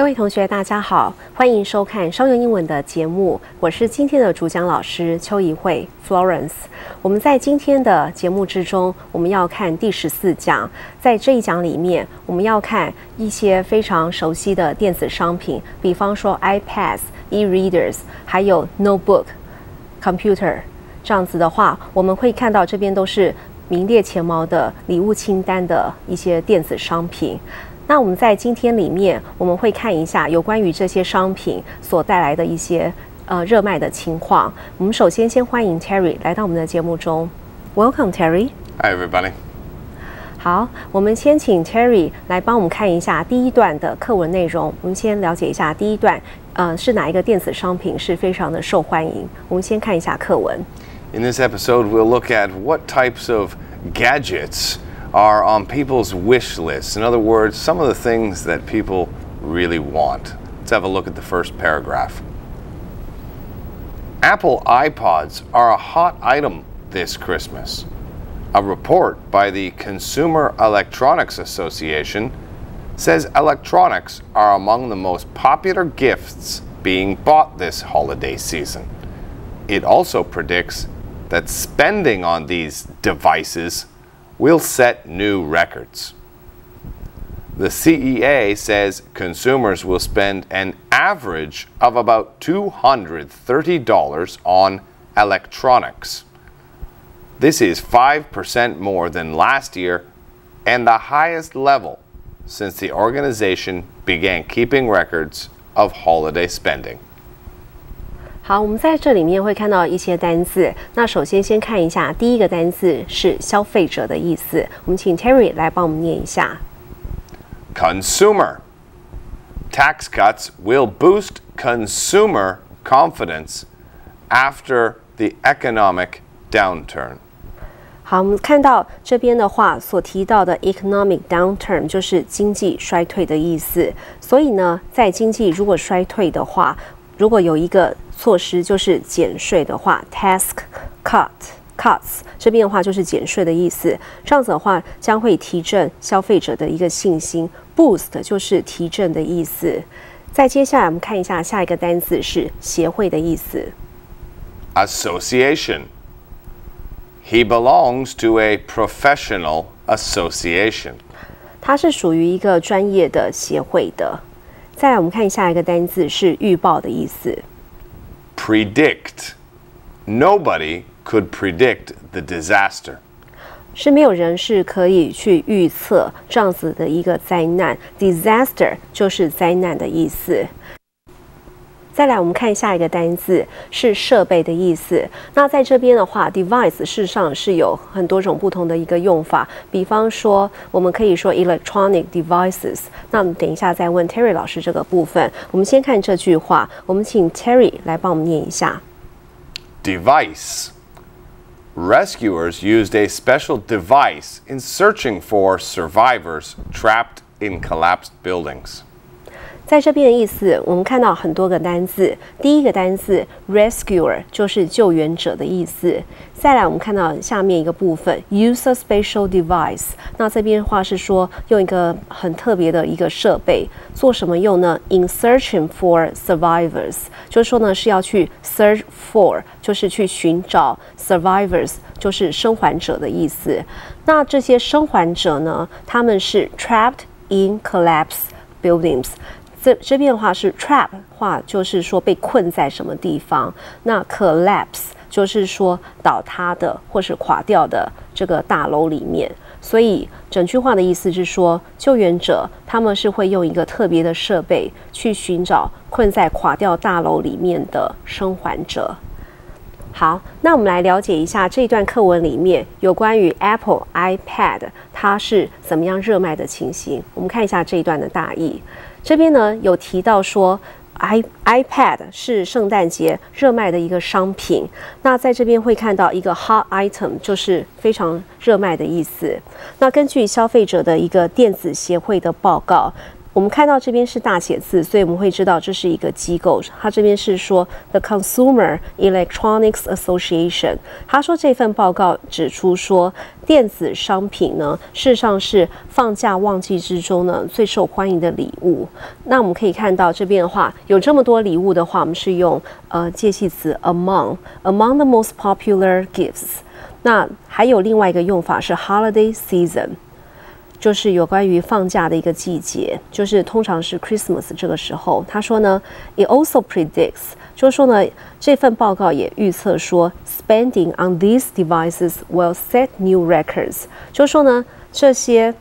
各位同学，大家好，欢迎收看商用英文的节目，我是今天的主讲老师邱怡慧 Florence。我们在今天的节目之中，我们要看第14讲。在这一讲里面，我们要看一些非常熟悉的电子商品，比方说 iPads、e-readers， 还有 notebook、computer。这样子的话，我们会看到这边都是名列前茅的礼物清单的一些电子商品。那我们在今天里面，我们会看一下有关于这些商品所带来的一些热卖的情况。我们首先先欢迎 Terry 来到我们的节目中。Welcome, Terry. Hi, everybody. 好，我们先请 Terry 来帮我们看一下第一段的课文内容。我们先了解一下第一段，是哪一个电子商品是非常的受欢迎。我们先看一下课文。In this episode, we'll look at what types of gadgets are on people's wish lists. In other words, some of the things that people really want. Let's have a look at the first paragraph. Apple iPods are a hot item this Christmas. A report by the Consumer Electronics Association says electronics are among the most popular gifts being bought this holiday season. It also predicts that spending on these devices will set new records. The CEA says consumers will spend an average of about $230 on electronics. This is 5% more than last year and the highest level since the organization began keeping records of holiday spending. 好，我们在这里面会看到一些单字。那首先先看一下第一个单字是消费者的意思。我们请 Terry 来帮我们念一下。Consumer. Tax cuts will boost consumer confidence after the economic downturn. 好，我们看到这边的话所提到的 economic downturn 就是经济衰退的意思。所以呢，在经济如果衰退的话，如果有一个措施就是减税的话 ，tax cuts 这边的话就是减税的意思。这样子的话将会提振消费者的一个信心 ，boost 就是提振的意思。再接下来我们看一下下一个单字是协会的意思 Association. He belongs to a professional association. 它是属于一个专业的协会的。再来我们看下一个单字是预报的意思。Predict. Nobody could predict the disaster. 是没有人是可以去预测这样子的一个灾难 ，disaster 就是灾难的意思。再来，我们看下一个单字是设备的意思。那在这边的话 ，device 事实上是有很多种不同的一个用法。比方说，我们可以说 electronic devices。那我们等一下再问 Terry 老师这个部分。我们先看这句话，我们请 Terry 来帮我们念一下。Device. Rescuers used a special device in searching for survivors trapped in collapsed buildings. 在这边的意思，我们看到很多个单字。第一个单字 rescuer 就是救援者的意思。再来，我们看到下面一个部分 use a special device。那这边的话是说用一个很特别的一个设备，做什么用呢 ？In searching for survivors， 就是说呢是要去 search for， 就是去寻找 survivors， 就是生还者的意思。那这些生还者呢，他们是 trapped in collapsed buildings。这边的话是 trap 话，就是说被困在什么地方。那 collapse 就是说倒塌的或是垮掉的这个大楼里面。所以整句话的意思是说，救援者他们是会用一个特别的设备去寻找困在垮掉大楼里面的生还者。好，那我们来了解一下这段课文里面有关于 Apple iPad 它是怎么样热卖的情形。我们看一下这一段的大意。这边呢有提到说 iPad 是圣诞节热卖的一个商品。那在这边会看到一个 hot item， 就是非常热卖的意思。那根据消费者的一个电子协会的报告我们看到这边是大写字，所以我们会知道这是一个机构。它这边是说 The Consumer Electronics Association。他说这份报告指出说，电子商品呢，事实上是放假旺季之中呢最受欢迎的礼物。那我们可以看到这边的话，有这么多礼物的话，我们是用介系词 among the most popular gifts。那还有另外一个用法是 holiday season。就是有关于放假的一个季节，就是通常是 Christmas 这个时候。他说呢 ，It also predicts， 就是说呢，这份报告也预测说 ，spending on these devices will set new records， 就是说呢，这些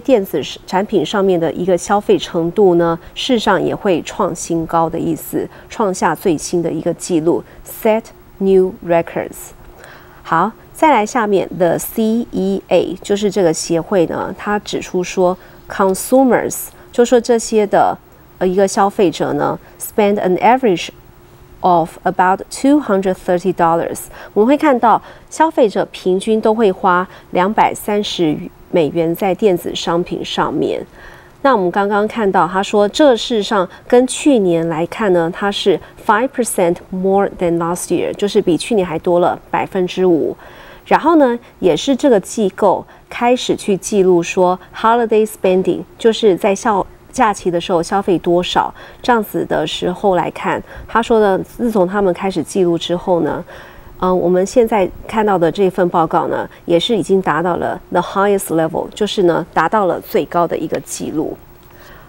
电子产品上面的一个消费程度呢，事实上也会创新高的意思，创下最新的一个记录 ，set new records。好。再来下面的 CEA 就是这个协会呢，它指出说 consumers 就说这些的一个消费者呢 spend an average of about $230。我们会看到消费者平均都会花$230在电子商品上面。那我们刚刚看到，他说这事实上跟去年来看呢，它是 5% more than last year， 就是比去年还多了5%。然后呢，也是这个机构开始去记录说 holiday spending， 就是在假期的时候消费多少，这样子的时候来看，他说的，自从他们开始记录之后呢，我们现在看到的这份报告呢，也是已经达到了 the highest level， 就是呢达到了最高的一个记录。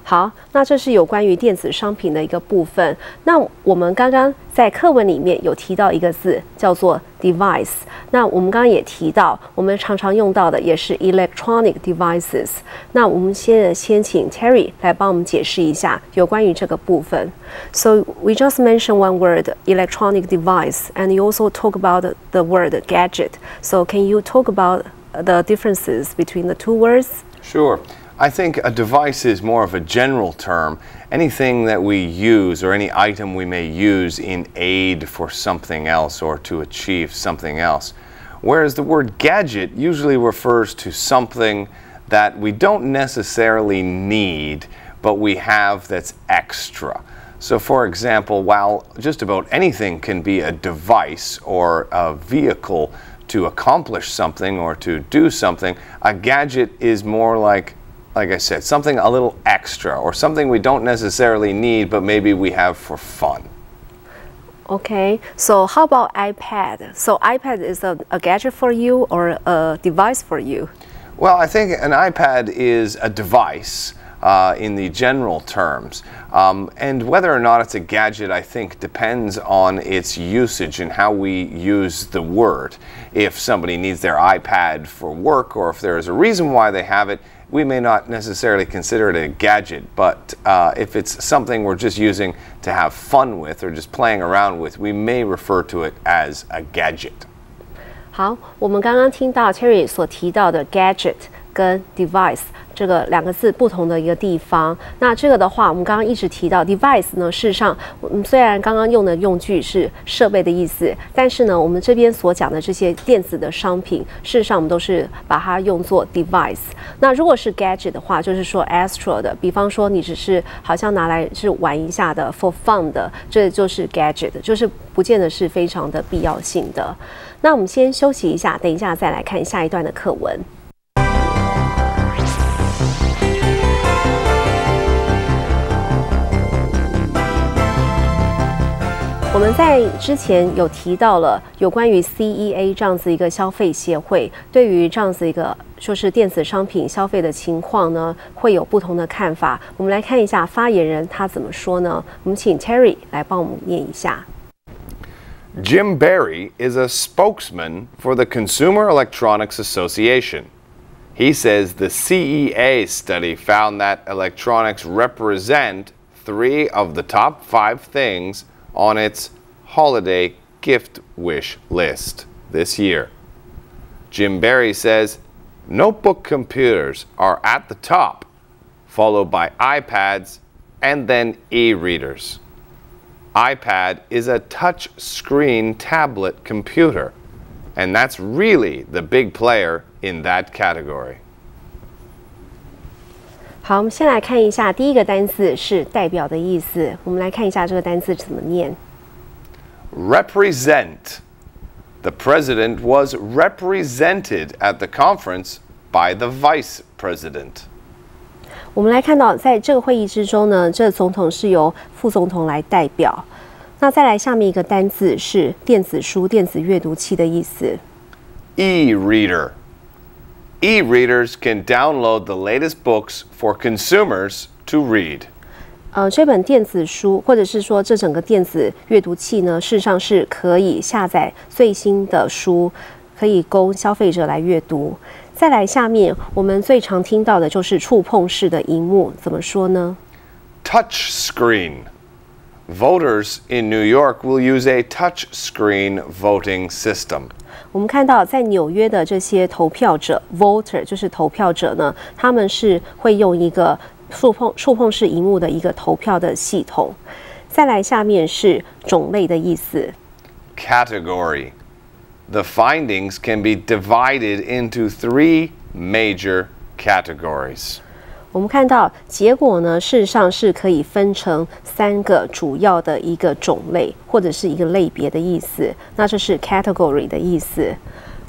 好，那这是有关于电子商品的一个部分。那我们刚刚在课文里面有提到一个字叫做 device。那我们刚刚也提到，我们常常用到的也是 electronic devices。那我们先请 Terry 来帮我们解释一下有关于这个部分。So we just mentioned one word, electronic device, and you also talk about the word gadget. So can you talk about the differences between the two words? Sure. I think a device is more of a general term. Anything that we use or any item we may use in aid for something else or to achieve something else. Whereas the word gadget usually refers to something that we don't necessarily need, but we have that's extra. So for example, while just about anything can be a device or a vehicle to accomplish something or to do something, a gadget is more like I said, something a little extra or something we don't necessarily need, but maybe we have for fun. Okay, so how about iPad? So iPad is a gadget for you or a device for you? Well, I think an iPad is a device in the general terms. And whether or not it's a gadget, I think, depends on its usage and how we use the word. If somebody needs their iPad for work or if there is a reason why they have it, we may not necessarily consider it a gadget, but if it's something we're just using to have fun with or just playing around with, we may refer to it as a gadget. 好，我们刚刚听到 Terry 所提到的 gadget 跟 device 这个两个字不同的一个地方。那这个的话，我们刚刚一直提到 device 呢，事实上，虽然刚刚用的用句是设备的意思，但是呢，我们这边所讲的这些电子的商品，事实上我们都是把它用作 device。那如果是 gadget 的话，就是说 extra 的，比方说你只是好像拿来是玩一下的 for fun 的，这就是 gadget， 就是不见得是非常的必要性的。那我们先休息一下，等一下再来看下一段的课文。我们在之前有提到了有关于 CEA 这样子一个消费协会，对于这样子一个就是电子商品消费的情况呢，会有不同的看法。我们来看一下发言人他怎么说呢？我们请 Terry 来帮我们念一下。Jim Barry is a spokesman for the Consumer Electronics Association. He says the CEA study found that electronics represent 3 of the top 5 things on its holiday gift wish list this year. Jim Barry says notebook computers are at the top, followed by iPads and then e-readers. iPad is a touch-screen tablet computer, and that's really the big player in that category. 好，我们先来看一下第一个单字是代表的意思。我们来看一下这个单字怎么念。Represent. The president was represented at the conference by the vice president. 我们来看到，在这个会议之中呢，这个总统是由副总统来代表。那再来下面一个单字是电子书、电子阅读器的意思。E-reader. E-readers can download the latest books for consumers to read. 这本电子书，或者是说这整个电子阅读器呢，事实上是可以下载最新的书，可以供消费者来阅读。再来下面，我们最常听到的就是触碰式的萤幕，怎么说呢 Touch screen. Voters in New York will use a touch screen voting system. 我们看到在纽约的这些投票者 ，voter 就是投票者呢，他们是会用一个触碰式萤幕的一个投票的系统。再来下面是种类的意思 Category. The findings can be divided into 3 major categories. 我们看到结果呢，事实上是可以分成3个主要的一个种类或者是一个类别的意思。那这是 category 的意思。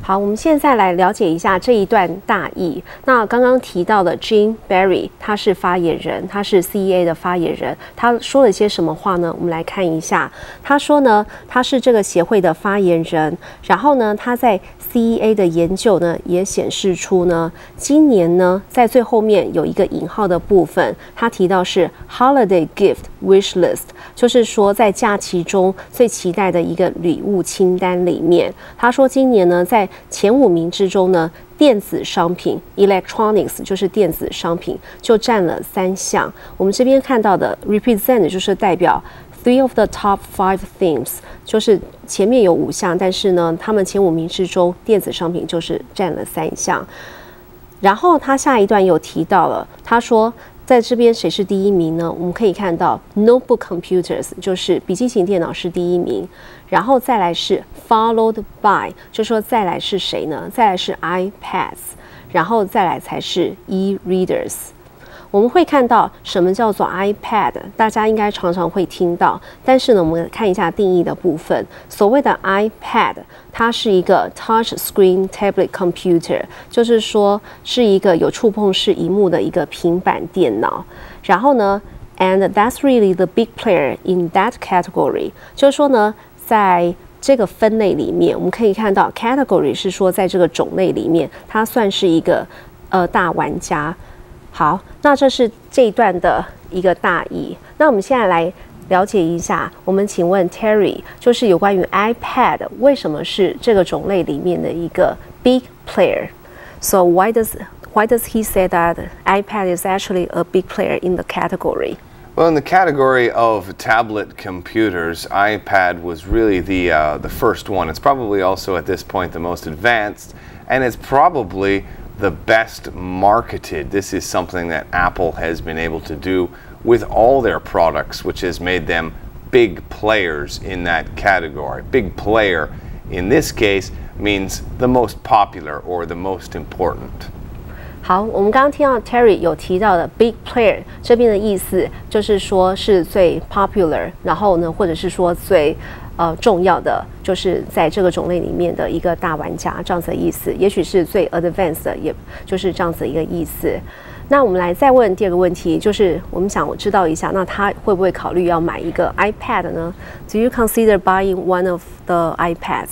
好，我们现在来了解一下这一段大意。那刚刚提到的 Jim Barry， 他是发言人，他是 CEA 的发言人，他说了些什么话呢？我们来看一下。他说呢，他是这个协会的发言人，然后呢，他在 CEA 的研究呢，也显示出呢，今年呢，在最后面有一个引号的部分，他提到是 holiday gift wish list， 就是说在假期中最期待的一个礼物清单里面，他说今年呢，在前5名之中呢，电子商品 electronics 就是电子商品就占了3项。我们这边看到的 represent 就是代表 3 of the top 5 themes， 就是前面有5项，但是呢，他们前5名之中电子商品就是占了3项。然后他下一段有提到了，他说在这边谁是第1名呢？我们可以看到 notebook computers 就是笔记型电脑是第1名，然后再来是 followed by， 就说再来是谁呢？再来是 iPads， 然后再来才是 e-readers。我们会看到什么叫做 iPad， 大家应该常常会听到，但是呢，我们看一下定义的部分。所谓的 iPad， 它是一个 touch screen tablet computer， 就是说是一个有触碰式萤幕的一个平板电脑。然后呢 ，and that's really the big player in that category， 就是说呢，在这个分类里面，我们可以看到 category 是说在这个种类里面，它算是一个大玩家。好，那这是这一段的一个大意。那我们现在来了解一下，我们请问 Terry， 就是有关于 iPad 为什么是这个种类里面的一个 big player？ So why does he say that iPad is actually a big player in the category? Well, in the category of tablet computers, iPad was really the first one. It's probably also at this point the most advanced, and it's probably the best marketed. This is something that Apple has been able to do with all their products, which has made them big players in that category. Big player in this case means the most popular or the most important. 好，我们刚刚听到 Terry 有提到的 big player 这边的意思，就是说是最 popular， 然后呢，或者是说最重要的，就是在这个种类里面的一个大玩家这样子的意思，也许是最 advanced 的，也就是这样子的一个意思。那我们来再问第2个问题，就是我们想知道一下，那他会不会考虑要买一个 iPad 呢 ？Do you consider buying one of the iPads?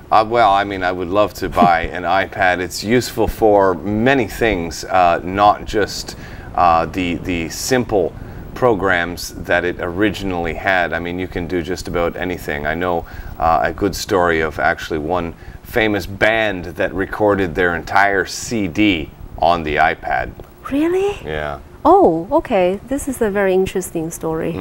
Well, I mean, I would love to buy an iPad. It's useful for many things, not just the simple programs that it originally had. I mean, you can do just about anything. I know a good story of actually one famous band that recorded their entire CD on the iPad. Really? Yeah. Oh, okay. This is a very interesting story.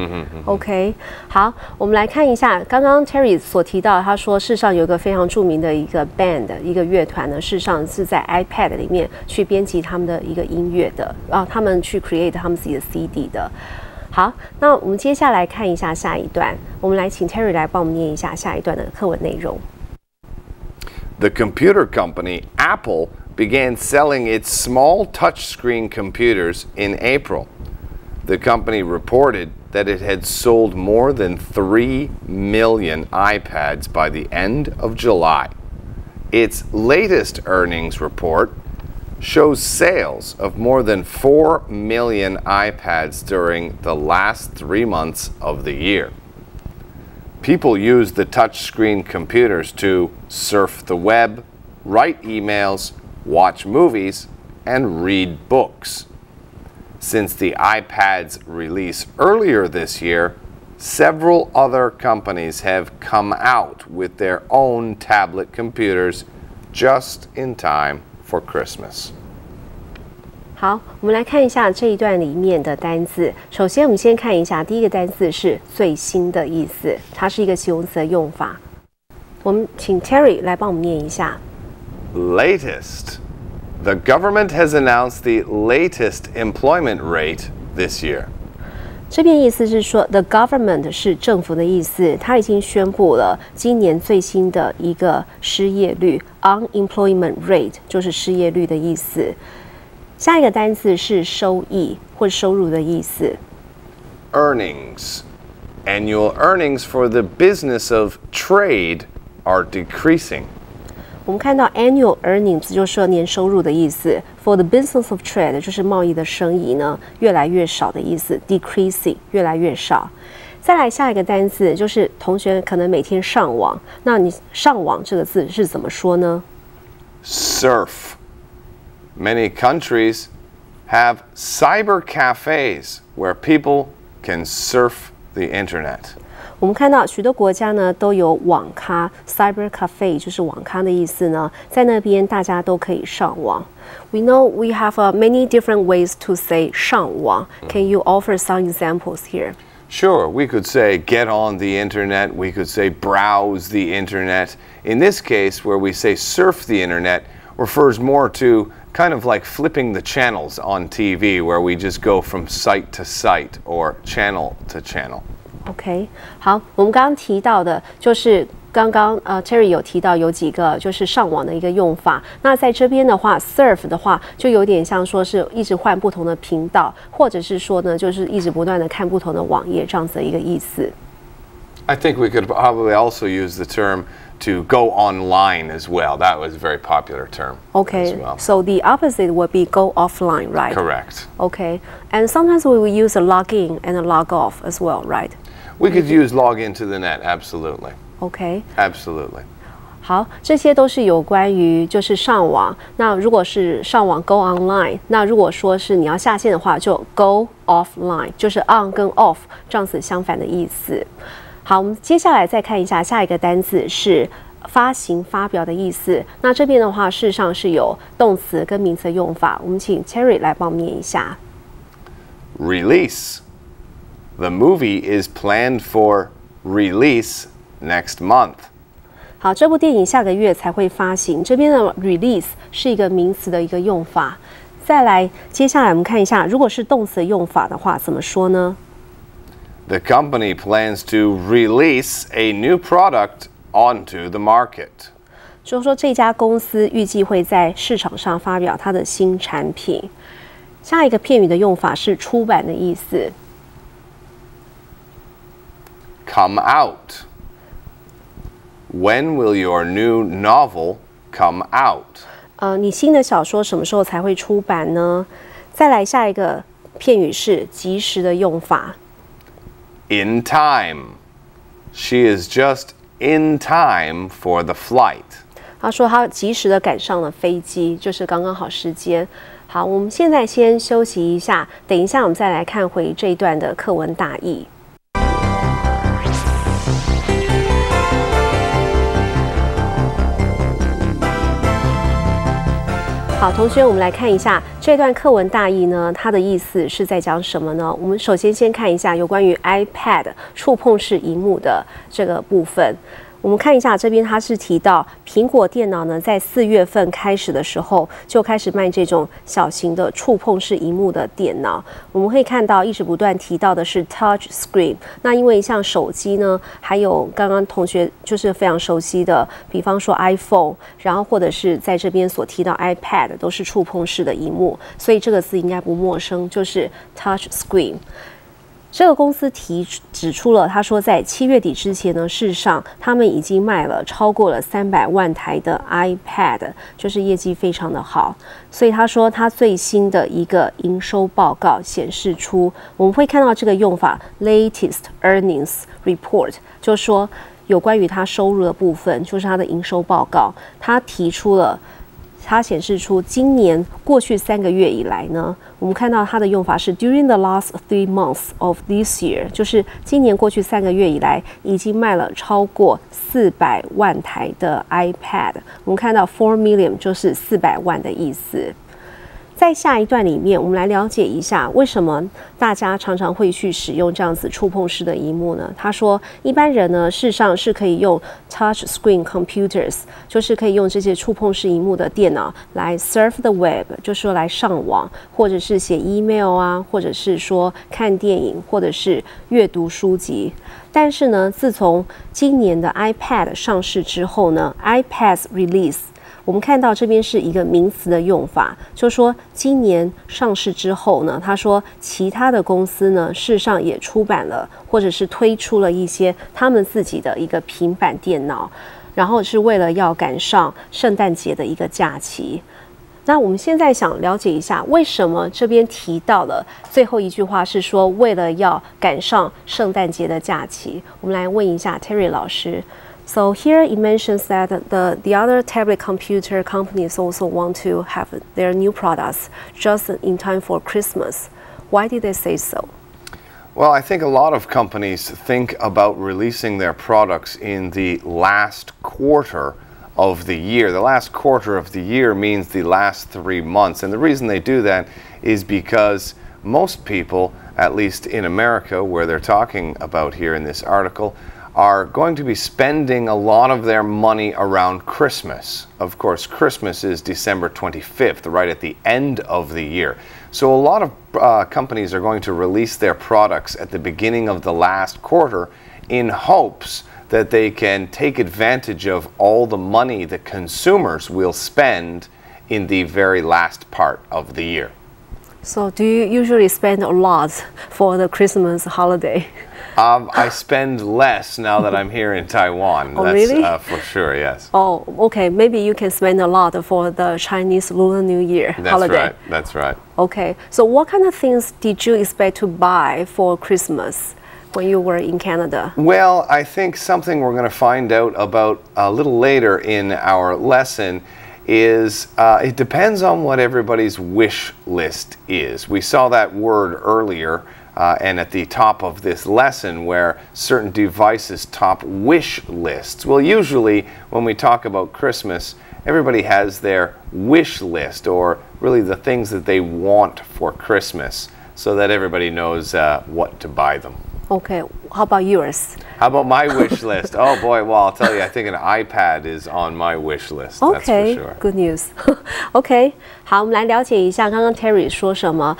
OK， 好，我们来看一下刚刚 Terry 所提到，他说世上有一个非常著名的一个 band， 一个乐团呢，事实上是在 iPad 里面去编辑他们的一个音乐的，他们去 create 他们自己的 CD 的。好，那我们接下来看一下下一段，我们来请 Terry 来帮我们念一下下一段的课文内容。The computer company Apple began selling its small touchscreen computers in April. The company reported that it had sold more than 3 million iPads by the end of July. Its latest earnings report shows sales of more than 4 million iPads during the last 3 months of the year. People use the touchscreen computers to surf the web, write emails, watch movies, and read books. Since the iPad's release earlier this year, several other companies have come out with their own tablet computers just in time for Christmas. 好，我们来看一下这一段里面的单字。首先，我们先看一下第一个单字是最新的意思，它是一个形容词的用法。我们请 Terry 来帮我们念一下。Latest. The government has announced the latest employment rate this year. 这边意思是说 ，the government 是政府的意思，它已经宣布了今年最新的一个失业率 ，unemployment rate 就是失业率的意思。下一个单字是收益或收入的意思。Earnings. Annual earnings for the business of trade are decreasing. 我们看到 annual earnings 就是说年收入的意思 ，for the business of trade 就是贸易的生意呢越来越少的意思 ，decreasing 越来越少。再来下一个单字就是同学可能每天上网，那你上网这个字是怎么说呢 Surf. Many countries have cyber cafes where people can surf the internet. 我们看到许多国家呢都有网咖 ，cyber cafe 就是网咖的意思呢，在那边大家都可以上网。We know we have many different ways to say 上网。Can you offer some examples here? Sure, we could say get on the internet, we could say browse the internet. In this case, where we say surf the internet, refers more to kind of like flipping the channels on TV, where we just go from site to site or channel to channel. OK， 好，我们刚刚提到的就是刚刚Terry 有提到有几个就是上网的一个用法。那在这边的话 ，surf 的话就有点像说是一直换不同的频道，或者是说呢就是一直不断的看不同的网页这样子的一个意思。I think we could probably also use the term to go online as well. That was a very popular term. Okay, as well. So the opposite would be go offline, right? Correct. Okay, and sometimes we will use a log in and a log off as well, right? We could use log into the net, absolutely. Okay. Absolutely. 好，这些都是有关于就是上网。那如果是上网 go online， 那如果说是你要下线的话，就 go offline， 就是 on 跟 off 这样子相反的意思。好，我们接下来再看一下下一个单字是发行、发表的意思。那这边的话，事实上是有动词跟名词的用法。我们请 Terry 来帮我们念一下。Release. The movie is planned for release next month. 好，这部电影下个月才会发行。这边的 release 是一个名词的一个用法。再来，接下来我们看一下，如果是动词的用法的话，怎么说呢？ The company plans to release a new product onto the market. 就是说这家公司预计会在市场上发表它的新产品。下一个片语的用法是出版的意思。Come out. When will your new novel come out? 你新的小说什么时候才会出版呢？再来下一个片语是及时的用法。In time. She is just in time for the flight. 他说他及时的赶上了飞机，就是刚刚好时间。好，我们现在先休息一下，等一下我们再来看回这一段的课文大意。好，同学，我们来看一下这段课文大意呢，它的意思是在讲什么呢？我们首先先看一下有关于 iPad 触碰式萤幕的这个部分。我我们看一下这边，它是提到苹果电脑呢，在4月份开始的时候就开始卖这种小型的触碰式萤幕的电脑。我们可以看到一直不断提到的是 touch screen。那因为像手机呢，还有刚刚同学就是非常熟悉的，比方说 iPhone， 然后或者是在这边所提到 iPad 都是触碰式的萤幕，所以这个字应该不陌生，就是 touch screen。这个公司指出了，他说在7月底之前呢，事实上他们已经卖了超过了300万台的 iPad， 就是业绩非常的好。所以他说他最新的一个营收报告显示出，我们会看到这个用法 latest earnings report， 就是说有关于他收入的部分，就是他的营收报告，他提出了。它显示出今年过去3个月以来呢，我们看到它的用法是 during the last 3 months of this year， 就是今年过去3个月以来已经卖了超过400万台的 iPad。我们看到4 million 就是400万的意思。在下一段里面，我们来了解一下为什么大家常常会去使用这样子触碰式的萤幕呢？他说，一般人呢，事实上是可以用 touch screen computers， 就是可以用这些触碰式萤幕的电脑来 surf the web， 就是说来上网，或者是写 email 啊，或者是说看电影，或者是阅读书籍。但是呢，自从今年的 iPad 上市之后呢 ，iPad's release。我们看到这边是一个名词的用法，就是说今年上市之后呢，他说其他的公司呢，事实上也出版了或者是推出了一些他们自己的一个平板电脑，然后是为了要赶上圣诞节的一个假期。那我们现在想了解一下，为什么这边提到了最后一句话是说为了要赶上圣诞节的假期？我们来问一下 Terry 老师。So here it mentions that the other tablet computer companies also want to have their new products just in time for Christmas. Why did they say so? Well, I think a lot of companies think about releasing their products in the last quarter of the year. The last quarter of the year means the last 3 months. And the reason they do that is because most people, at least in America, where they're talking about here in this article, are going to be spending a lot of their money around Christmas. Of course, Christmas is December 25th, right at the end of the year. So a lot of companies are going to release their products at the beginning of the last quarter in hopes that they can take advantage of all the money that consumers will spend in the very last part of the year. So do you usually spend a lot for the Christmas holiday? I spend less now that I'm here in Taiwan. Oh, That's, really? For sure, yes. Oh, okay. Maybe you can spend a lot for the Chinese Lunar New Year holiday. That's right. Okay. So what kind of things did you expect to buy for Christmas when you were in Canada? Well, I think something we're going to find out about a little later in our lesson is it depends on what everybody's wish list is. We saw that word earlier and at the top of this lesson where certain devices top wish lists. Well, usually when we talk about Christmas, everybody has their wish list, or really the things that they want for Christmas, so that everybody knows what to buy them. Okay. How about yours? How about my wish list? Oh boy, well, I'll tell you, I think an iPad is on my wish list. Okay, that's for sure. Good news. OK， 好，我们来了解一下刚刚 Terry 说什么。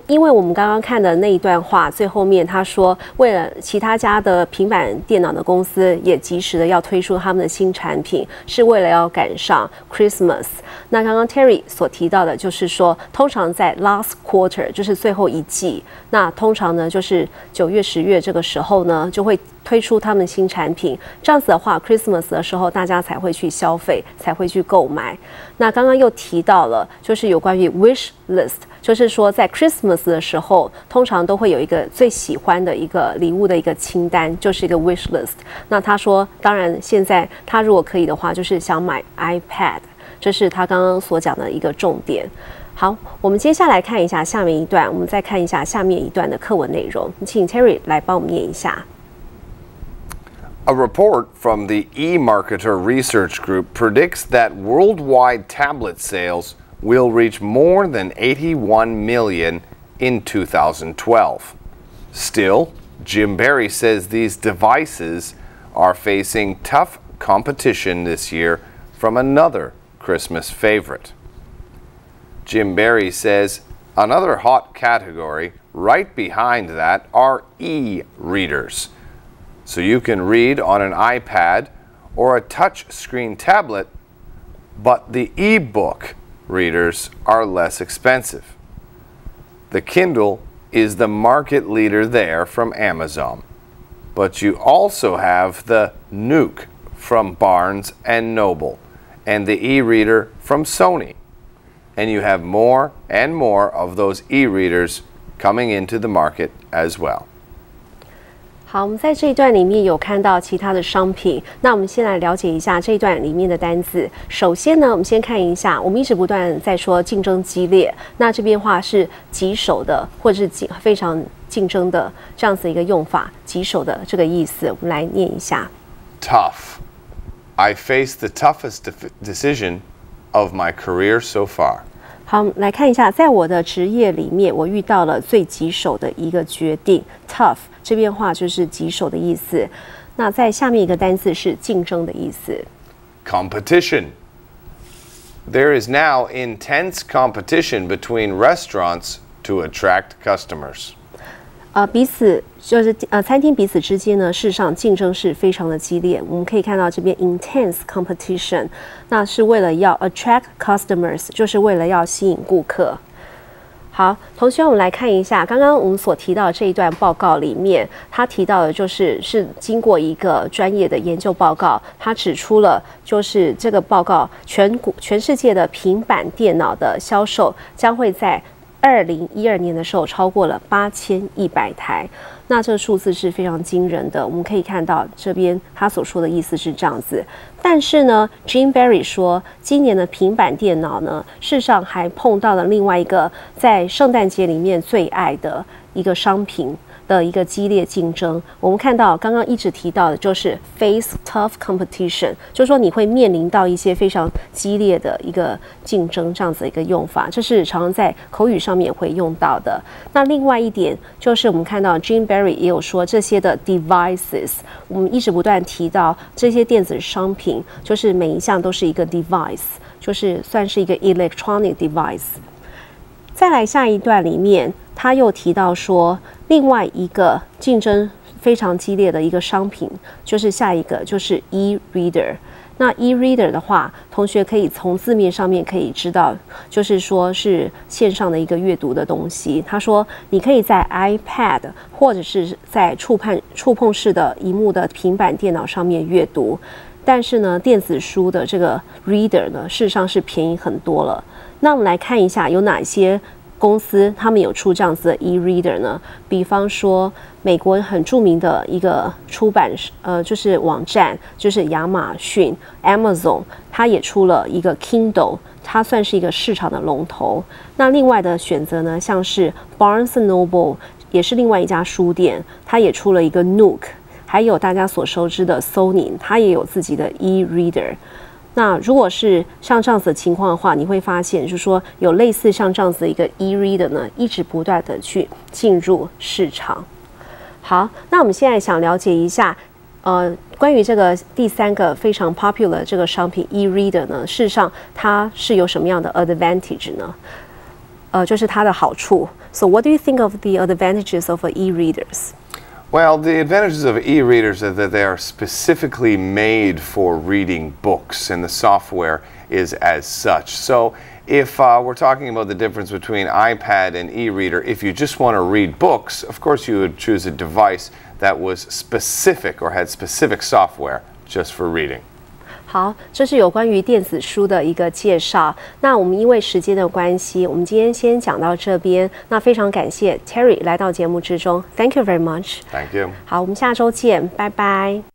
因为我们刚刚看的那一段话，最后面他说，为了其他家的平板电脑的公司也及时的要推出他们的新产品，是为了要赶上 Christmas。那刚刚 Terry 所提到的就是说，通常在 last quarter 就是最后一季，那通常呢就是9月、10月这个时候呢，就会推出他们新产品。这样子的话 ，Christmas 的时候大家才会去消费，才会去购买。那刚刚又提到了，就是有关于 wish list， 就是说在 Christmas 的时候，通常都会有一个最喜欢的一个礼物的一个清单，就是一个 wish list。那他说，当然现在他如果可以的话，就是想买 iPad， 这是他刚刚所讲的一个重点。好，我们接下来看一下下面一段，我们再看一下下面一段的课文内容。请 Terry 来帮我们念一下。A report from the eMarketer Research Group predicts that worldwide tablet sales will reach more than 81 million in 2012. Still, Jim Barry says these devices are facing tough competition this year from another Christmas favorite. Jim Barry says another hot category right behind that are e-readers. So you can read on an iPad or a touch-screen tablet, but the e-book readers are less expensive. The Kindle is the market leader there from Amazon. But you also have the Nook from Barnes & Noble and the e-reader from Sony. And you have more and more of those e-readers coming into the market as well. 好，我们在这一段里面有看到其他的商品，那我们先来了解一下这一段里面的单字。首先呢，我们先看一下，我们一直不断在说竞争激烈，那这边话是棘手的，或者是非常竞争的这样子一个用法，棘手的这个意思，我们来念一下。Tough. I faced the toughest decision of my career so far. 好，来看一下，在我的职业里面，我遇到了最棘手的一个决定。Tough 这边话就是棘手的意思。那在下面一个单字是竞争的意思。Competition. There is now intense competition between restaurants to attract customers. 彼此就是餐厅彼此之间呢，事实上竞争是非常的激烈。我们可以看到这边 intense competition， 那是为了要 attract customers， 就是为了要吸引顾客。好，同学，我们来看一下刚刚我们所提到的这一段报告里面，他提到的是经过一个专业的研究报告，他指出了就是这个报告全世界的平板电脑的销售将会在2012年的时候超过了8100台，那这个数字是非常惊人的。我们可以看到这边他所说的意思是这样子，但是呢 ，Jim Barry 说，今年的平板电脑呢，事实上还碰到了另外一个在圣诞节里面最爱的一个商品的一个激烈竞争。我们看到刚刚一直提到的就是 face tough competition， 就是说你会面临到一些非常激烈的一个竞争这样子的一个用法，这是常常在口语上面会用到的。那另外一点就是我们看到 Jim Barry 也有说这些的 devices， 我们一直不断提到这些电子商品，就是每一项都是一个 device， 就是算是一个 electronic device。再来下一段里面，他又提到说，另外一个竞争非常激烈的一个商品，就是下一个就是 e-reader。那 e-reader 的话，同学可以从字面上面可以知道，就是说是线上的一个阅读的东西。他说，你可以在 iPad 或者是在触碰式的萤幕的平板电脑上面阅读。但是呢，电子书的这个 reader 呢，事实上是便宜很多了。那我们来看一下有哪些公司他们有出这样子的 e-reader 呢？比方说，美国很著名的一个出版就是网站，就是亚马逊 Amazon， 它也出了一个 Kindle， 它算是一个市场的龙头。那另外的选择呢，像是 Barnes & Noble 也是另外一家书店，它也出了一个 Nook。还有大家所熟知的 Sony， 它也有自己的 e-reader。那如果是像这样子的情况的话，你会发现，就是说有类似像这样子的一个 e-reader 呢，一直不断的去进入市场。好，那我们现在想了解一下，关于这个第三个非常 popular 的这个商品 e-reader 呢，事实上它是有什么样的 advantage 呢？就是它的好处。So what do you think of the advantages of e-readers? Well, the advantages of e-readers are that they are specifically made for reading books, and the software is as such. So if we're talking about the difference between iPad and e-reader, if you just want to read books, of course you would choose a device that was specific or had specific software just for reading. 好，这是有关于电子书的一个介绍。那我们因为时间的关系，我们今天先讲到这边。那非常感谢 Terry 来到节目之中 ，Thank you very much. Thank you. 好，我们下周见，拜拜。